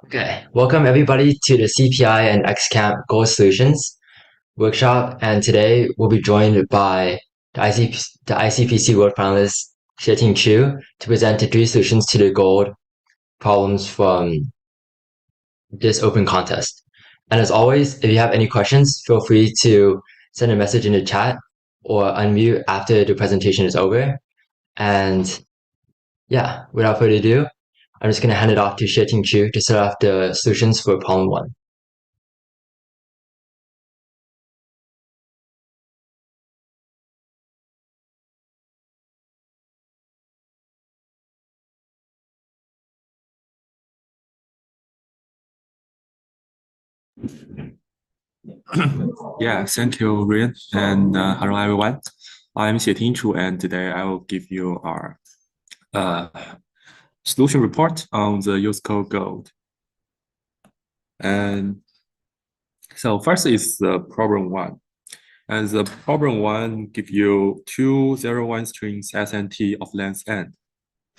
Okay, welcome everybody to the CPI and XCamp Goal Solutions workshop. And today we'll be joined by the ICPC World Finalist Xieting Chu to present the three solutions to the gold problems from this open contest. And as always, if you have any questions, feel free to send a message in the chat or unmute after the presentation is over. And yeah, without further ado, I'm just going to hand it off to Xieting Chu to start off the solutions for problem one. Yeah, thank you, Rian, and hello everyone. I'm Xieting Chu, and today I will give you our uh, solution report on the USACO Gold. And so first is the problem one, and the problem one give you two 0, 1 strings S and T of length n,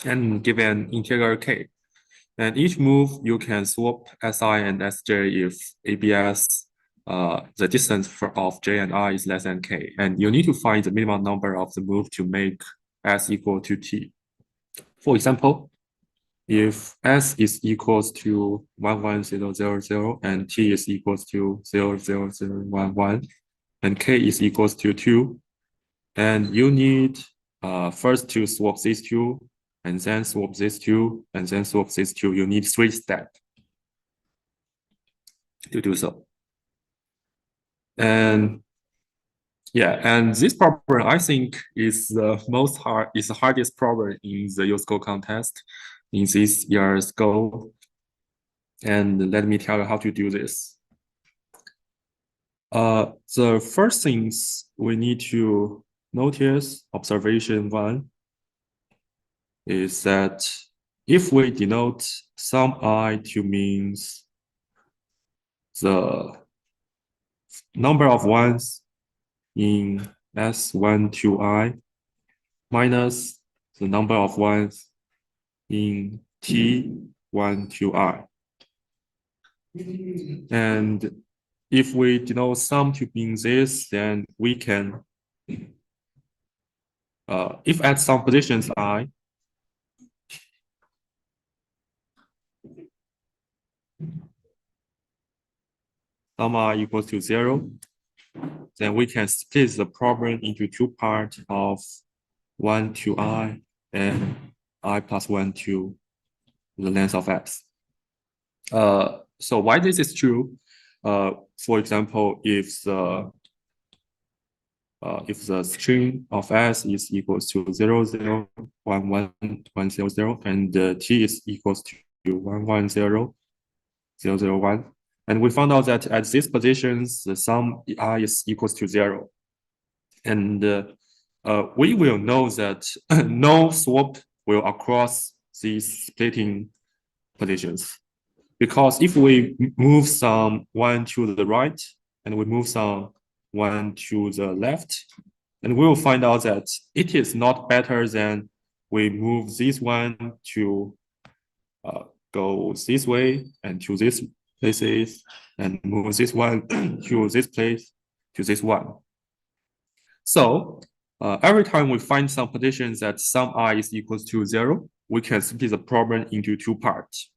and give an integer k. And each move you can swap Si and Sj if ABS the distance of j and I is less than k, and you need to find the minimum number of the move to make s equal to t. For example, if s is equals to 11000 and t is equals to 00011 and k is equals to 2, and you need first to swap these two, and then swap these two, and then swap these two. You need 3 steps to do so. And yeah, and this problem I think is the hardest problem in the USACO contest in this year's goal. And let me tell you how to do this. The first things we need to notice, observation one, is that if we denote sum I to means the number of ones in S1 to I minus the number of ones in T1 to I. And if we denote sum to mean this, then we can, if at some positions I, sum I equals to 0, then we can split the problem into two parts of 1 to I and I plus 1 to the length of x. So why this is true? For example, if the string of s is equals to 0, 0, 1, 1, 1, 0, 0, and t is equals to 1, 1, 0, 0, 0, 1, and we found out that at these positions, the sum I is equals to 0. And we will know that no swap will across these splitting positions. Because if we move some 1 to the right and we move some 1 to the left, and we will find out that it is not better than we move this one to go this way and to this places, and move this one to this place, to this one. So every time we find some positions that sum I is equals to 0, we can split the problem into two parts.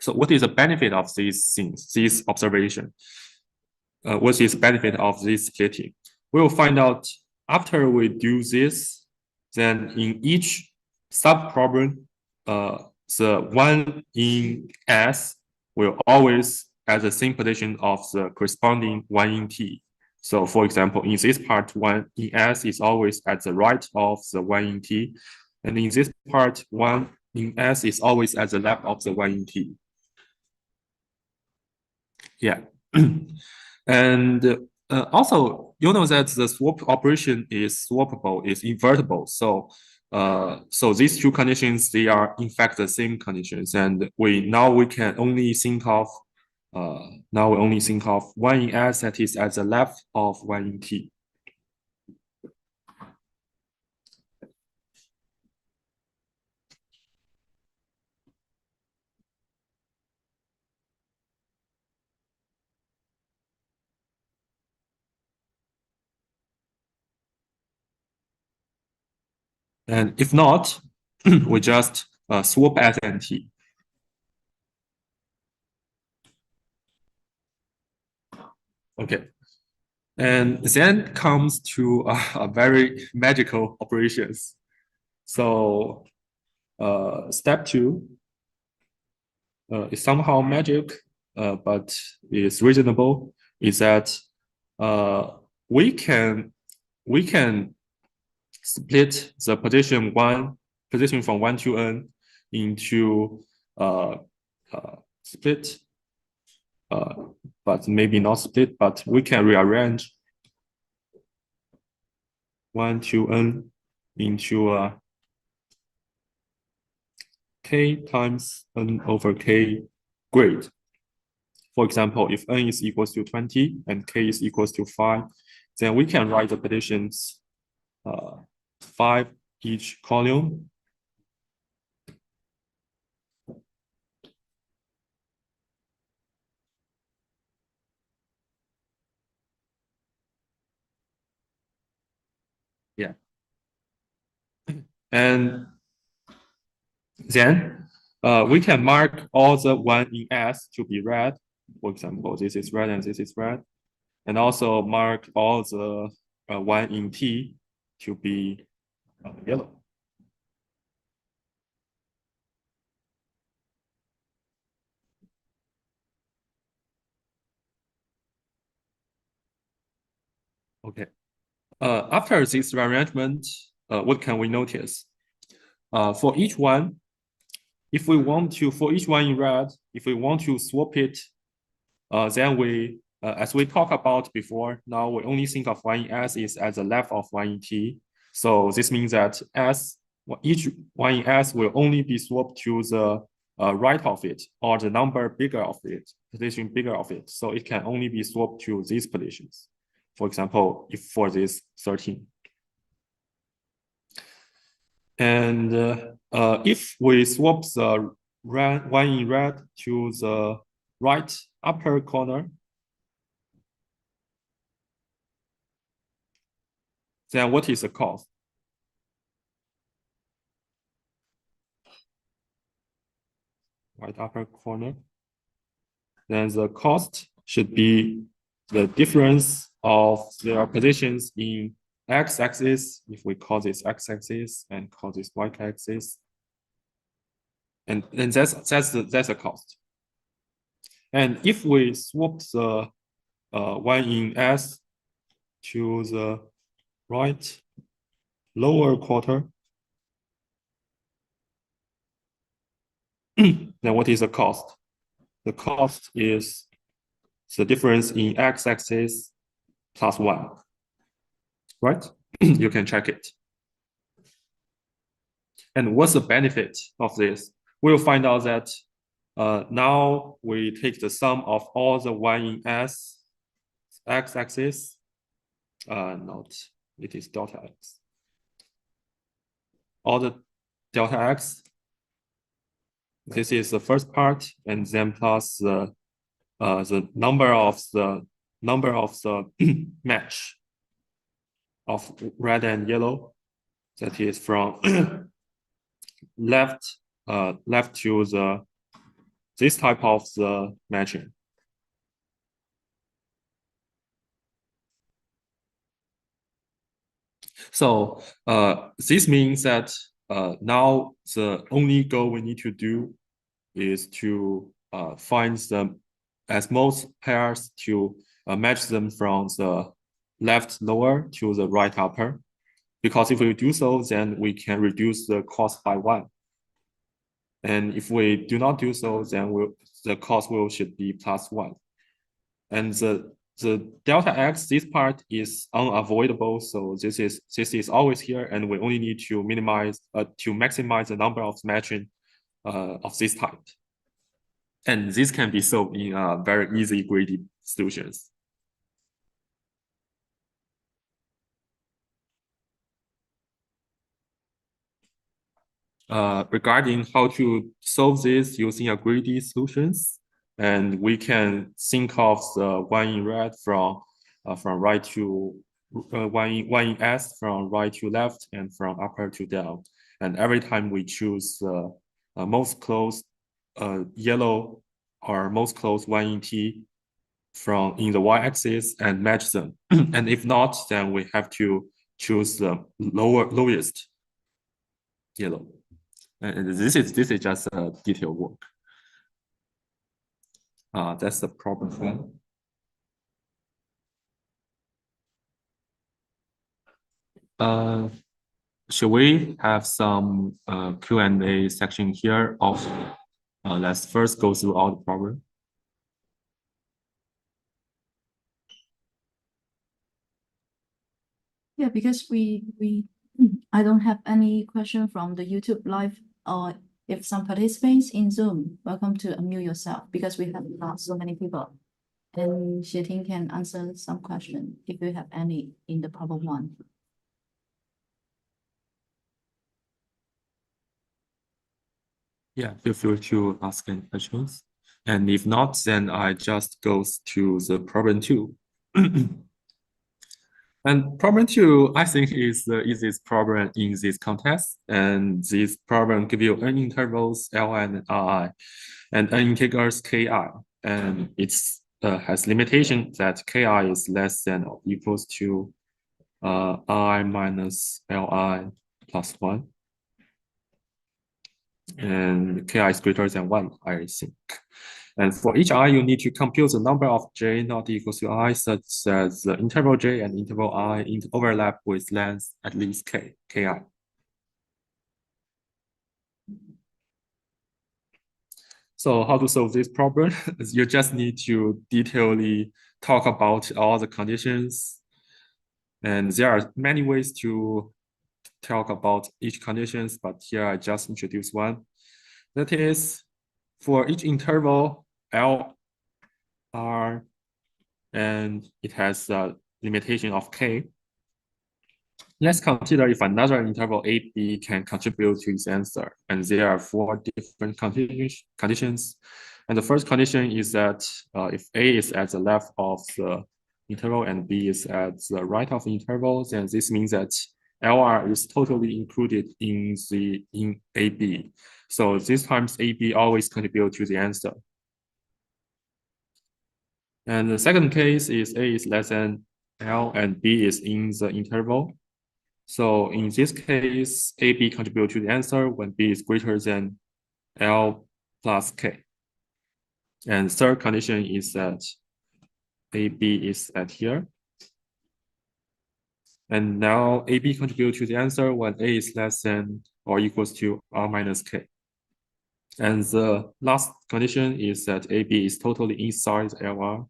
So what is the benefit of these things, this observation? What is the benefit of this splitting? We will find out after we do this, then in each sub-problem, the one in S will always at the same position of the corresponding one in T. So for example, in this part, one in S is always at the right of the one in T. And in this part, one in S is always at the left of the one in T. Yeah. And also, you know that the swap operation is swappable, is invertible. So so these two conditions, they are in fact the same conditions. And we can only think of one in S that is at the left of one in T. And if not, we just swap S and T. Okay. And then comes to a very magical operations. So step 2 is somehow magic, but is reasonable. Is that we can split the position from 1 to n into split, but maybe not split, but we can rearrange 1 to n into k times n over k grid. For example, if n is equals to 20 and k is equals to 5, then we can write the positions 5 each column. Yeah. And then we can mark all the 1 in S to be red. For example, this is red and this is red. And also mark all the 1 in T to be yellow. Okay. After this rearrangement, what can we notice? For each one, if we want to, for each one in red, if we want to swap it, then we, as we talked about before, now we only think of 1 in S is at the left of 1 in T. So this means that each 1 in S will only be swapped to the right of it, or the number bigger of it, position bigger of it. So it can only be swapped to these positions. For example, if for this 13. And if we swap the 1 in red to the right upper corner, then what is the cost? Right upper corner. Then the cost should be the difference of their positions in x-axis, if we call this x-axis and call this y-axis. And that's the cost. And if we swap the 1 in S to the right lower quarter, then what is the cost? The cost is the difference in x-axis plus 1, right? You can check it. And what's the benefit of this? We'll find out that now we take the sum of all the 1 in S x-axis, not, it is delta x. All the delta x, this is the first part, and then plus the number of the match of red and yellow, that is from left to the this type of the matching. So this means that now the only goal we need to do is to find them as most pairs to match them from the left lower to the right upper. Because if we do so, then we can reduce the cost by 1. And if we do not do so, then the cost should be plus 1. And the delta x, this part is unavoidable. So this is always here, and we only need to maximize the number of matching of this type. And this can be solved in very easy greedy solutions. Regarding how to solve this using a greedy solutions, and we can think of the 1 in red from right to one in S from right to left and from upper to down. And every time we choose most close yellow or most close one in T from in the y-axis and match them. And if not, then we have to choose the lowest yellow. And this is just a detailed work. That's the problem one. Should we have some Q&A section here? Of let's first go through all the problem. Yeah, because I don't have any question from the YouTube live, or if some participants in Zoom, welcome to unmute yourself, because we have not so many people. And Xiting can answer some question if you have any in the problem one. Yeah, feel free to ask any questions. And if not, then I just goes to the problem 2. And problem 2, I think, is the easiest problem in this context. And this problem give you n intervals Li and Ri, and n integers Ki. And it's has limitation that Ki is less than or equals to I minus Li plus 1. And Ki is greater than 1, I think. And for each I, you need to compute the number of j not equals to I, such that the interval j and interval I overlap with length at least ki. So how to solve this problem? You just need to detailedly talk about all the conditions. And there are many ways to talk about each conditions, but here I just introduce one. That is, for each interval L, R, and it has a limitation of k. Let's consider if another interval AB can contribute to its answer. And there are 4 different conditions. And the first condition is that if A is at the left of the interval and B is at the right of the interval, then this means that LR is totally included in AB. So this times AB always contribute to the answer. And the second case is A is less than L and B is in the interval. So in this case, AB contribute to the answer when B is greater than L plus K. And third condition is that AB is at here. And now AB contribute to the answer when A is less than or equals to R minus K. And the last condition is that AB is totally inside LR.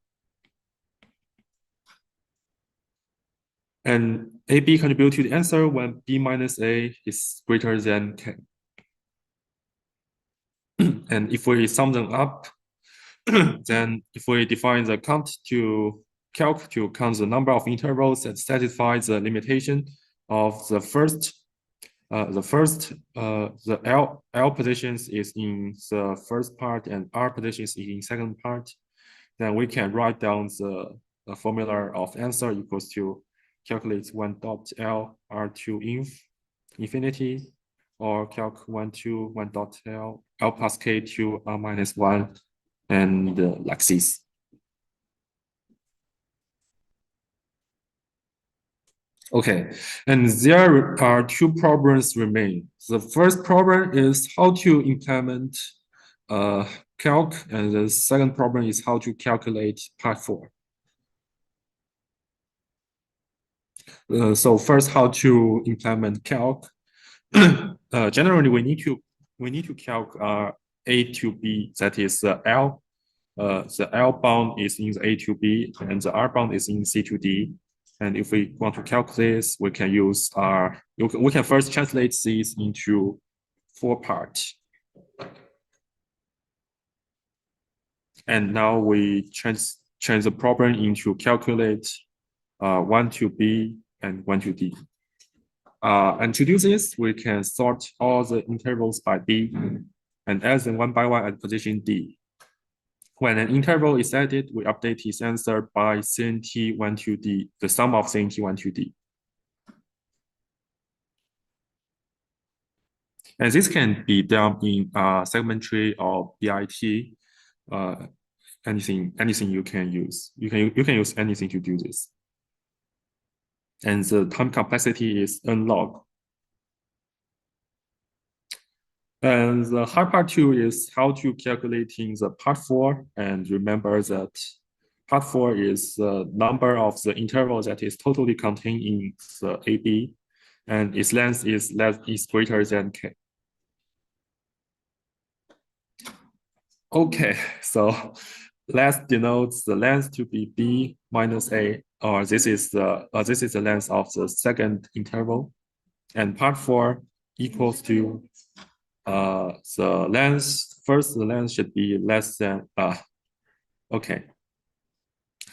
And AB contribute to the answer when B minus A is greater than K. And if we sum them up, then if we define the count to calc to count the number of intervals that satisfy the limitation of the L positions is in the first part and R positions is in second part, then we can write down the formula of answer equals to calculate 1 dot L R to infinity, or calc 1 dot L plus K to R minus 1, and like this. Okay, and there are 2 problems remain. The first problem is how to implement calc, and the second problem is how to calculate part 4. So first, how to implement calc. Generally, we need to calc A to B, that is L. The L bound is in the A to B, and the R bound is in C to D. And if we want to calculate this, we can use we can first translate these into 4 parts. And now we change the problem into calculate 1 to B and 1 to D. And to do this, we can sort all the intervals by B and add them one by one at position D. when an interval is added, we update its answer by CNT1 to D, the sum of CNT1 to D. And this can be done in segment tree or BIT, anything you can use. You can use anything to do this. And the time complexity is n log. And the hard part 2 is how to calculating the part 4. And remember that part 4 is the number of the interval that is totally contained in the AB, and its length is greater than K. Okay, so let's denote the length to be B minus A, or this is the length of the second interval, and part 4 equals to the length. First, the length should be less than okay.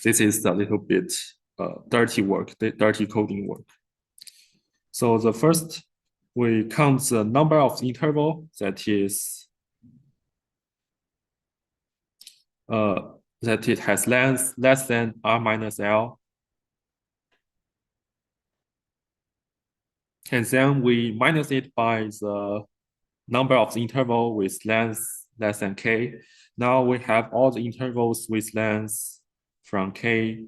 This is a little bit dirty coding work. So the first, we count the number of the interval that it has length less than R minus L. And then we minus it by the number of the interval with length less than K. Now we have all the intervals with length from K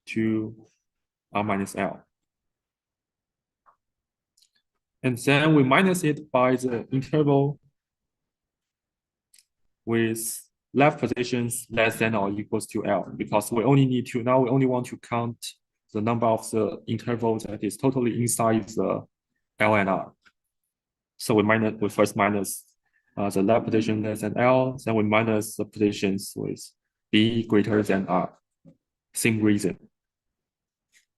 to R minus L. And then we minus it by the interval with left positions less than or equals to L, because we only want to count the number of the intervals that is totally inside the L and R. So we first minus the left position less than L, then we minus the positions with B greater than R. Same reason.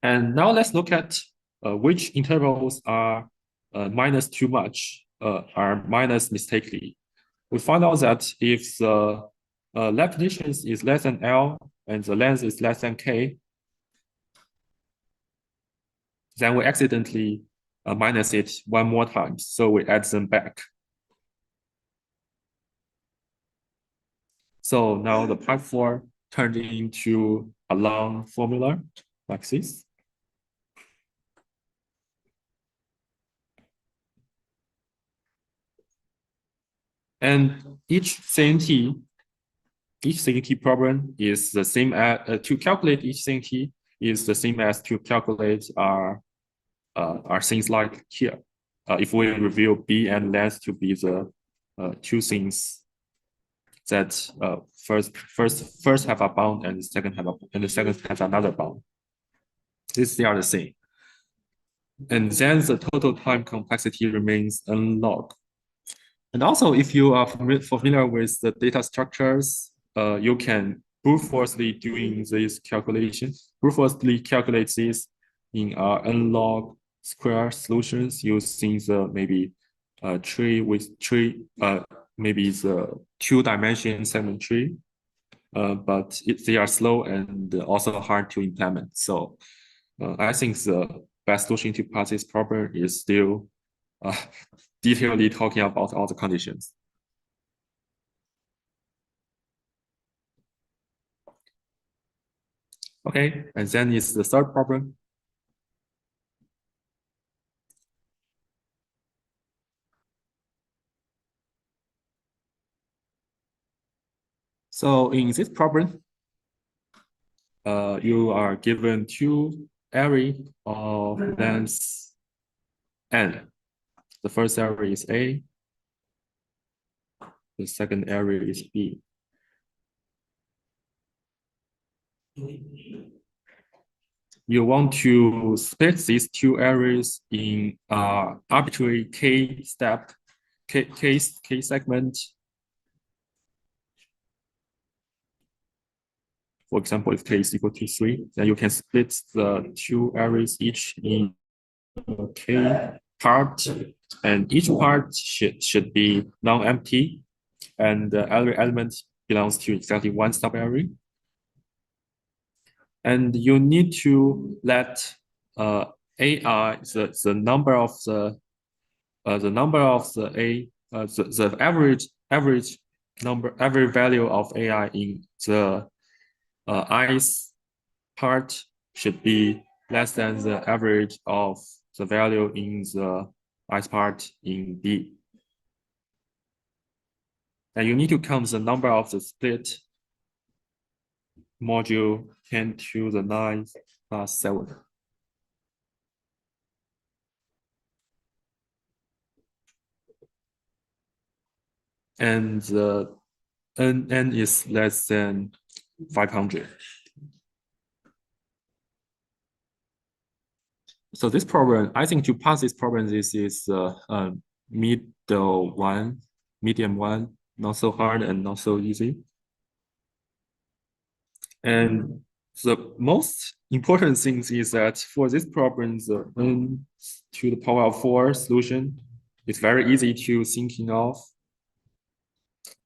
And now let's look at which intervals are minus too much, are minus mistakenly. We found out that if the left position is less than L and the length is less than K, then we accidentally minus it one more time. So we add them back. So now the part 4 turned into a long formula like this. And each CNT problem is the same as to calculate each CNT is the same as to calculate our things like here. If we review B and length to be the two things that first have a bound and the second has another bound. They are the same. And then the total time complexity remains n log. And also, if you are familiar with the data structures, you can brute forcefully doing this calculation. Brute forcefully calculate this in n log square solutions using the maybe tree with tree, maybe the 2-dimension segment tree. But they are slow and also hard to implement. So I think the best solution to pass this problem is still detailedly talking about all the conditions. Okay, and then is the third problem. So in this problem, you are given 2 array of length n. The first array is A. The second array is B. You want to split these 2 arrays in arbitrary K segment. For example, if K is equal to 3, then you can split the 2 arrays each in K part, and each part should be non-empty, and every element belongs to exactly one sub-array. And you need to let AI the number of the average every value of AI in the i's part should be less than the average of the value in the i's part in B. And you need to count the number of the split module 10 to the 9 plus 7. And the n is less than 500. So this problem, I think to pass this problem, this is medium one, not so hard and not so easy. And the most important thing is that for this problem, the n to the power of 4 solution is very easy to thinking of.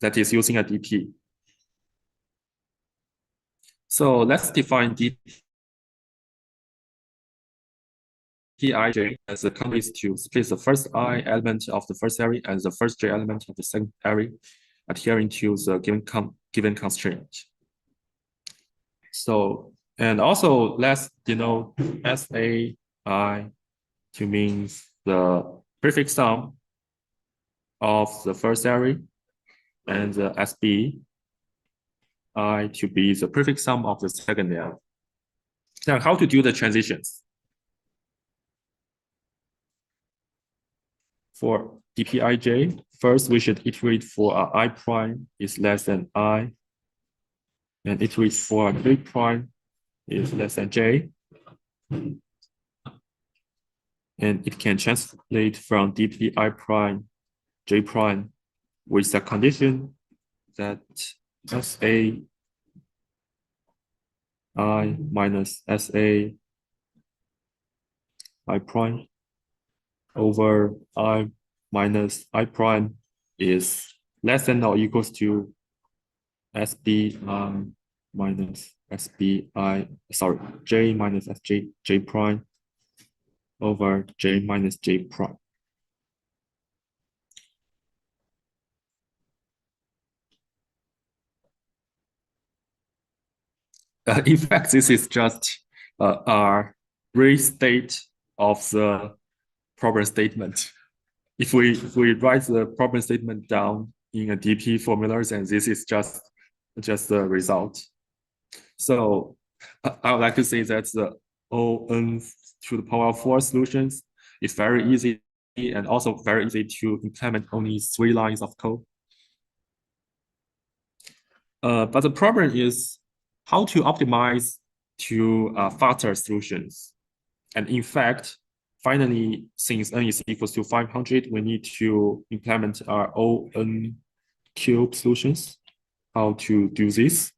That is using a DP. So let's define DPij as a complex to split the first I element of the first array and the first j element of the second array, adhering to the given constraint. So, and also let's denote SAI to mean the prefix sum of the first array and the SB I to be the prefix sum of the second array. Now, how to do the transitions? For dpij, first we should iterate for I prime is less than I, and iterate for j prime is less than j. And it can translate from dpi prime j prime with the condition that sa I minus sa I prime over I minus I prime is less than or equals to SBI minus SBI, sorry, J minus SJ, J prime over J minus J prime. In fact, this is just a restate of the problem statement. If we write the problem statement down in a DP formula, then this is just the result. So I would like to say that the ON to the power of 4 solutions is very easy and also very easy to implement only 3 lines of code. But the problem is how to optimize to faster solutions. And in fact, finally, since n is equals to 500, we need to implement our ON cube solutions. How to do this?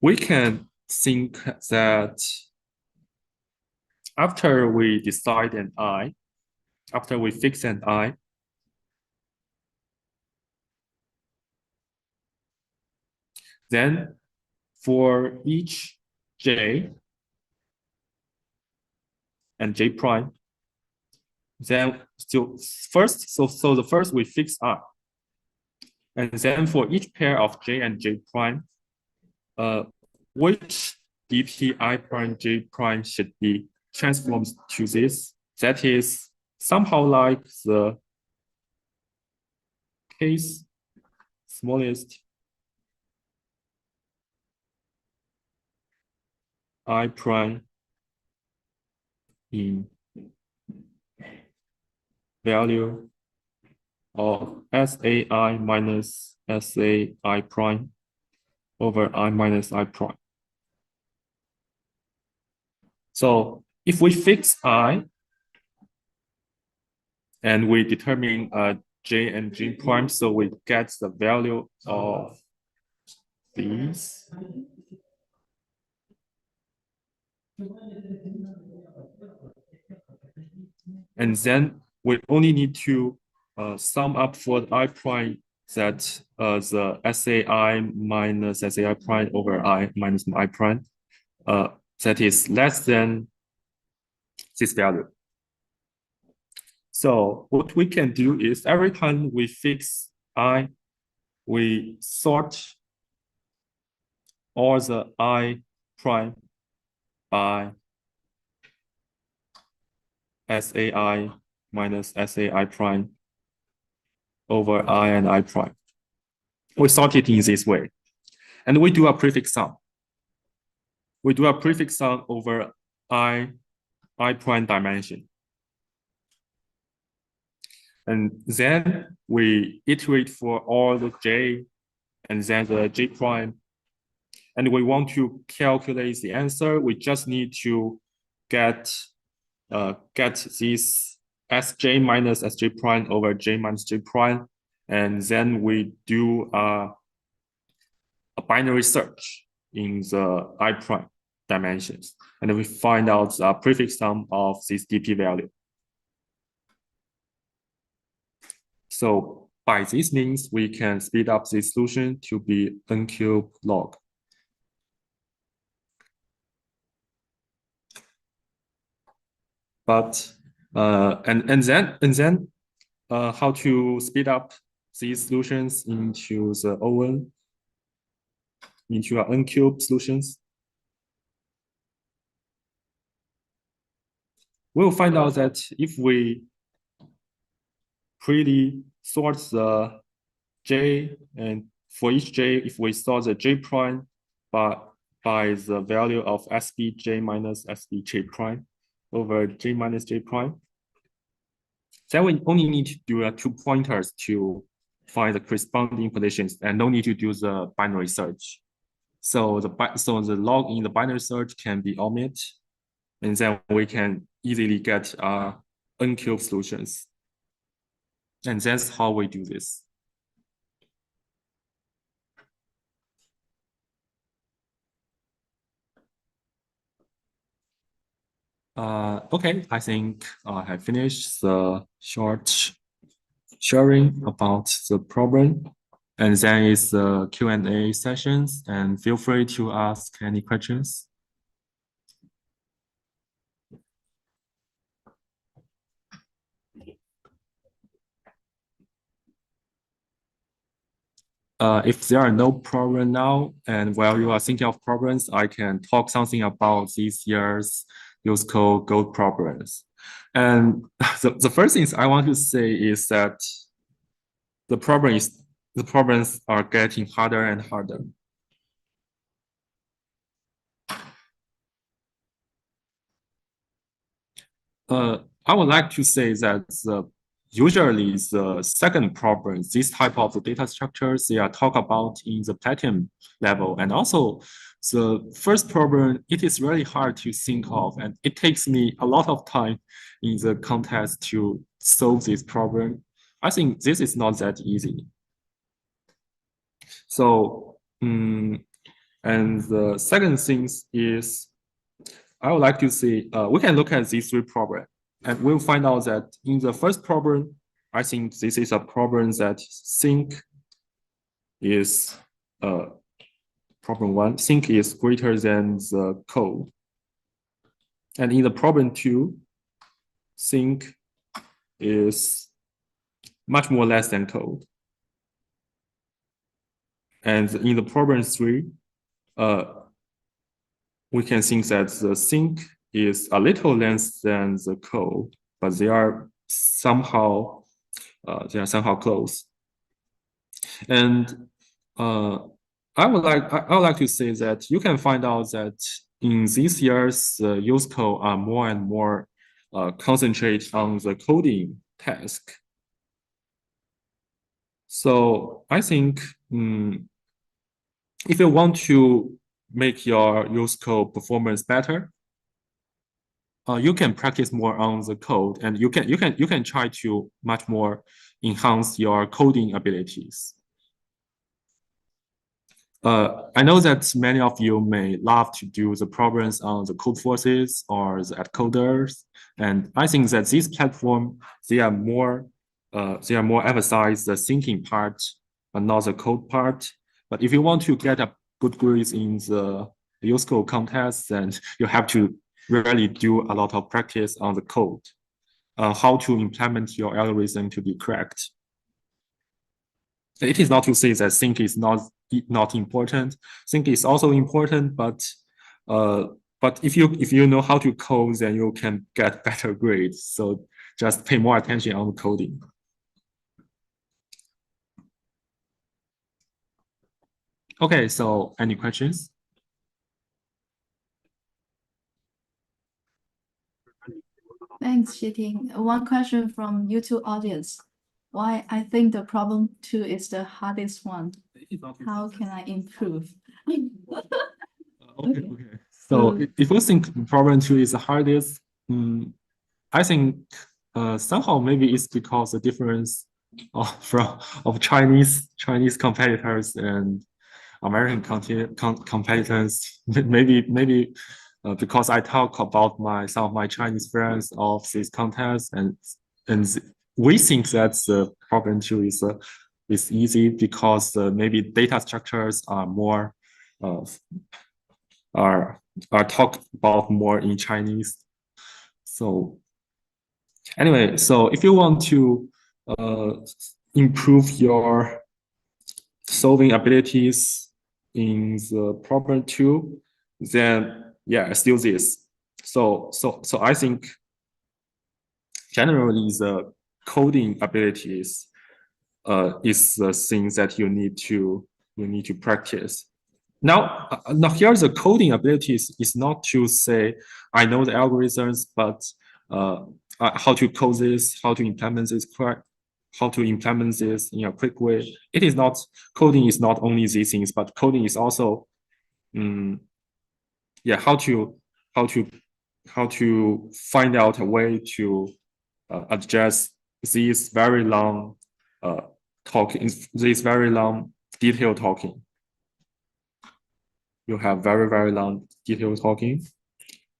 We can think that after we decide an I, after we fix an I, then for each j and j prime, then still first, so the first we fix I. And then for each pair of j and j prime, which dp I prime j prime should be transformed to this. That is somehow like the case smallest I prime in value of SAI minus SAI prime over I minus I prime. So if we fix I and we determine J and J prime, so we get the value of these. And then we only need to sum up for the I prime that the SAI minus SAI prime over I minus I prime that is less than this value. So what we can do is every time we fix I, we sort all the I prime by SAI minus SAI prime over I and I prime. We sort it in this way. And we do a prefix sum. We do a prefix sum over I prime dimension. And then we iterate for all the J and then the J prime. And we want to calculate the answer. We just need to get this Sj minus Sj prime over J minus J prime. And then we do a binary search in the I prime dimensions. And we find out the prefix sum of this dp value. So by this means, we can speed up the solution to be n cubed log. But and then how to speed up these solutions into the ON, into our n cubed solutions? We'll find out that if we pretty sort the J, and for each J, if we sort the J prime by the value of SBJ minus SBJ prime over J minus J prime, then we only need to do 2 pointers to find the corresponding positions and no need to do the binary search. So the log in the binary search can be omitted, and then we can easily get n cubed solutions. And that's how we do this. Okay, I think I have finished the short sharing about the problem. And then is the Q&A sessions, and feel free to ask any questions. If there are no problem now, and while you are thinking of problems, I can talk something about this year's USACO gold problems. And the first thing I want to say is that the problems are getting harder and harder. I would like to say that usually the second problem, this type of data structures, they are talked about in the platinum level. And also the first problem, it is really hard to think of, and it takes me a lot of time in the context to solve this problem. I think this is not that easy. So, and the second thing is, I would like to see, we can look at these 3 problems. And we'll find out that in the first problem, I think this is a problem that sync is problem 1. Sync is greater than the code. And in the problem 2, sync is much more less than code. And in the problem 3, we can think that the sync is a little less than the code, but they are somehow close. And I would like to say that you can find out that in these years, the USACO are more and more concentrate on the coding task. So I think if you want to make your USACO performance better, you can practice more on the code, and you can try to much more enhance your coding abilities. I know that many of you may love to do the problems on the code forces or the coders, and I think that this platform, they are more emphasize the thinking part and not the code part. But if you want to get a good grades in the USACO contest, then you have to really do a lot of practice on the code. how to implement your algorithm to be correct. It is not to say that sync is not important. Sync is also important, but if you know how to code, then you can get better grades. So just pay more attention on coding. Okay, so any questions? Thanks, Xiting. One question from YouTube audience. Why I think the problem 2 is the hardest one. How can I improve? Okay. So if you think problem 2 is the hardest, I think somehow maybe it's because the difference of Chinese competitors and American competitors. Maybe because I talk about some of my Chinese friends of this contest, and we think that the problem 2 is easy because maybe data structures are more are talked about more in Chinese. So anyway, so if you want to improve your solving abilities in the problem 2, then yeah, still this. So I think generally the coding abilities is the thing that you need to practice. Now here the coding abilities is not to say I know the algorithms, but how to code this, how to implement this in a quick way. It is not, coding is not only these things, but coding is also how to find out a way to adjust these very long detailed talking. You have very long detailed talking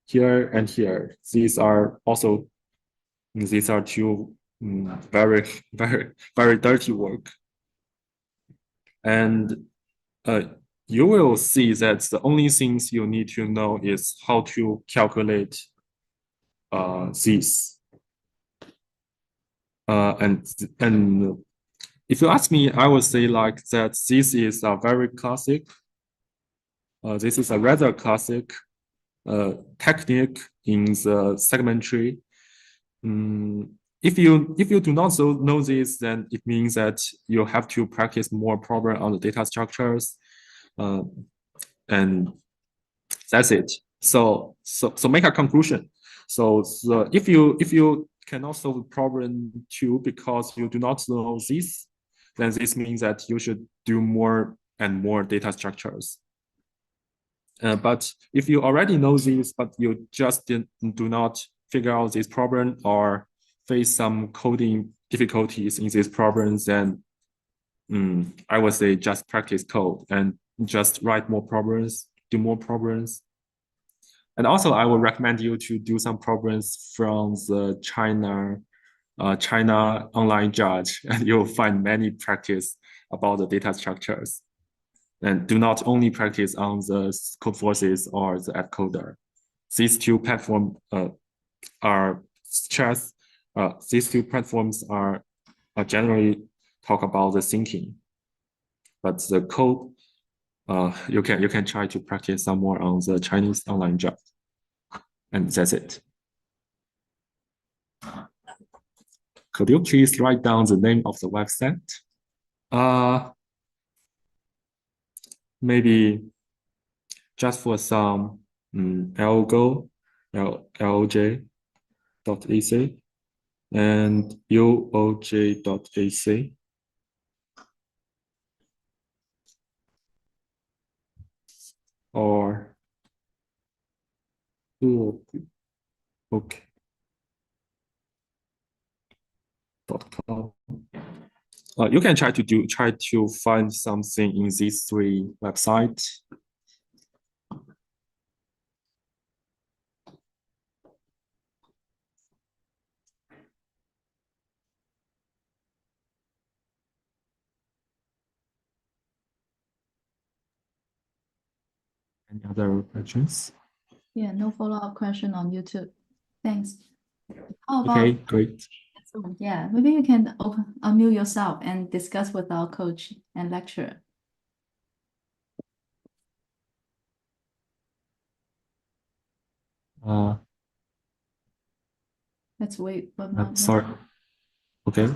here and here. These are two very dirty work. And you will see that the only things you need to know is how to calculate these. And if you ask me, I would say like that this is a very classic. This is a rather classic technique in the segment tree. If you do not know this, then it means that you have to practice more problem on the data structures, and that's it. So make a conclusion. So if you cannot solve problem 2 because you do not know this, then this means that you should do more and more data structures. But if you already know this, but you just do not figure out this problem or face some coding difficulties in these problems, then I would say just practice code and just write more problems, do more problems. And also, I would recommend you to do some problems from the China online judge, and you'll find many practice about the data structures. And do not only practice on the Codeforces or the AppCoder. These two platforms are stress. These two platforms are generally talk about the thinking, but the code you can try to practice some more on the Chinese online job, and that's it. Could you please write down the name of the website? Maybe just for some algo, loj.ac and uoj.ac. Or okay. .com. You can try to find something in these 3 websites. Any other questions? Yeah, no follow-up question on YouTube. Thanks. How Okay, about great. yeah, maybe you can unmute yourself and discuss with our coach and lecturer. Uh, Let's wait for I'm now. sorry. Okay.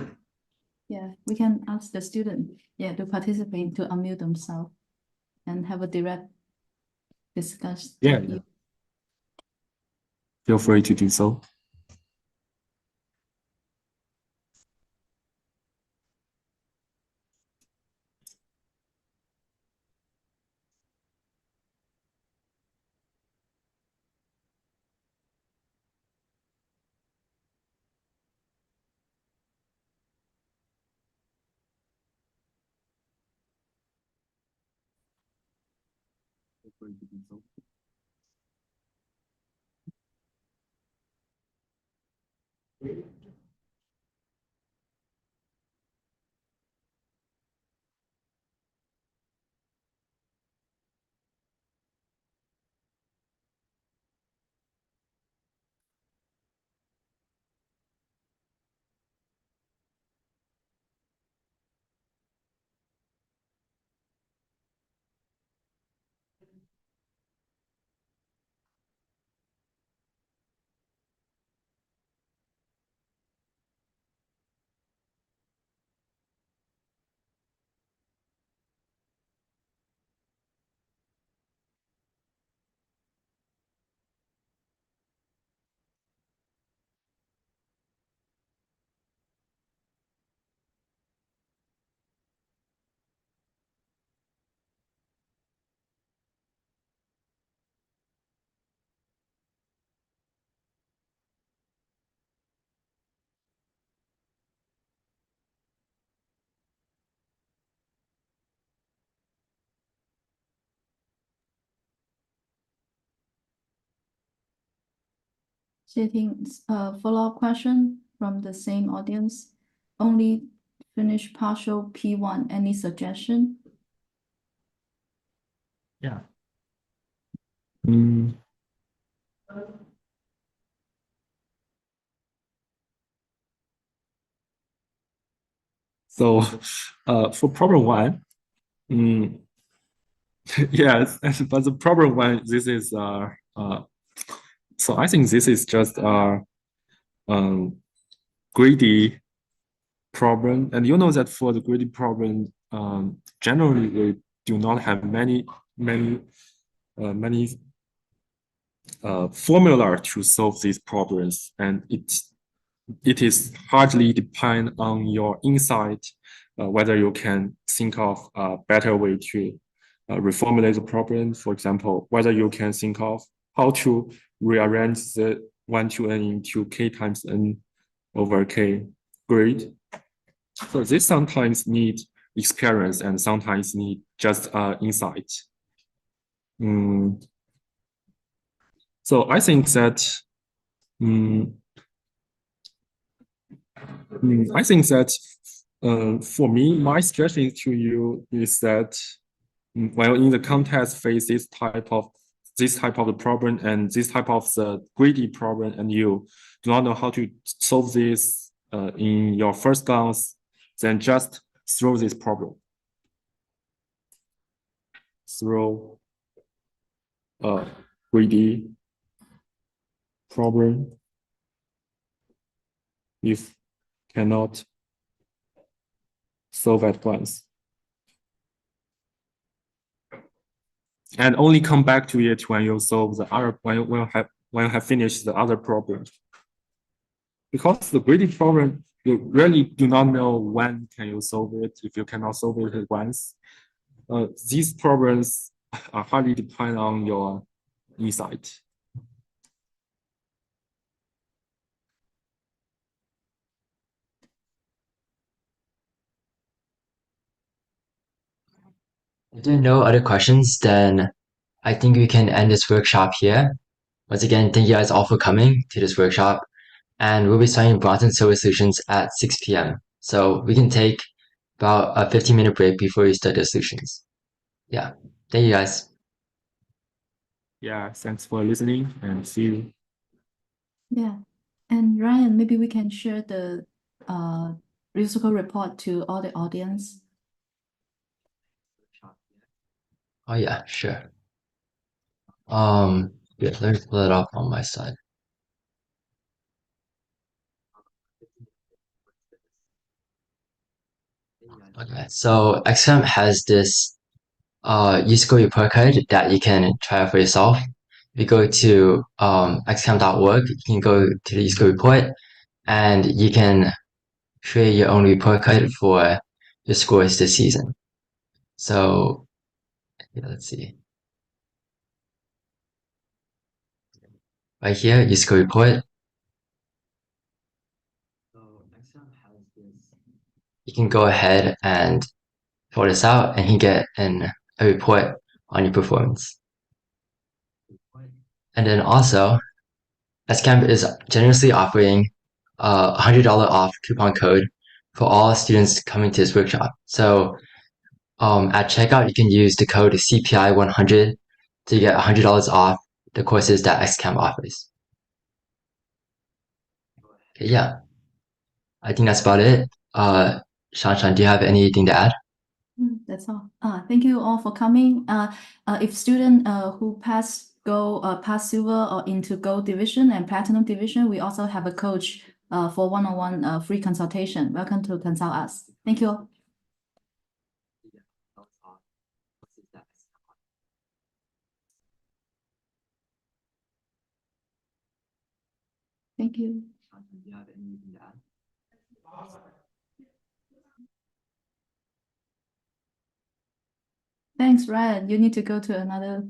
Yeah, we can ask the student, yeah, to participate, to unmute themselves and have a direct discussion. Yeah. Feel free to do so. Feel free to do so. Sitting, follow-up question from the same audience. Only finish partial P1. Any suggestion? Yeah. Mm. So, for problem one, mm, yes, but the problem one, this is so I think this is just um, greedy problem, and you know that for the greedy problem, generally we do not have many formula to solve these problems, and it is hardly depend on your insight, whether you can think of a better way to reformulate the problem. For example, whether you can think of how to rearrange the 1 to n into k times n over k grid. So this sometimes need experience and sometimes need just insight. Mm. So I think that mm, I think that for me, my suggestion to you is that while in the context face this type of the problem and this type of the greedy problem, and you do not know how to solve this in your first glance, then just throw this problem. Throw a greedy problem if cannot solve at once. And only come back to it when you solve the other when you have finished the other problem. Because the greedy problem, you really do not know when can you solve it if you cannot solve it at once. These problems are highly depend on your insight. If there are no other questions, then I think we can end this workshop here. Once again, thank you guys all for coming to this workshop. And we'll be starting Bronson Silver Solutions at 6 p.m. So we can take about a 15-minute break before we start the solutions. Yeah. Thank you guys. Yeah, thanks for listening and see you. Yeah. And Ryan, maybe we can share the USACO report to all the audience. Oh yeah, sure. Yeah, let me pull it up on my side. Okay, so XM has this USACO report card that you can try out for yourself. If you go to xcam.org, you can go to the USACO report and you can create your own report card for your scores this season. So yeah, let's see. Right here, USACO report. You can go ahead and fill this out and you can get a report on your performance. And then also, SCamp is generously offering a $100 off coupon code for all students coming to this workshop. So at checkout, you can use the code CPI100 to get $100 off the courses that XCamp offers. Okay, yeah, I think that's about it. Shanshan, do you have anything to add? That's all. Thank you all for coming. If student who pass silver or into gold division and platinum division, we also have a coach for one-on-one free consultation. Welcome to consult us. Thank you all. Thank you. Thanks, Ryan. You need to go to another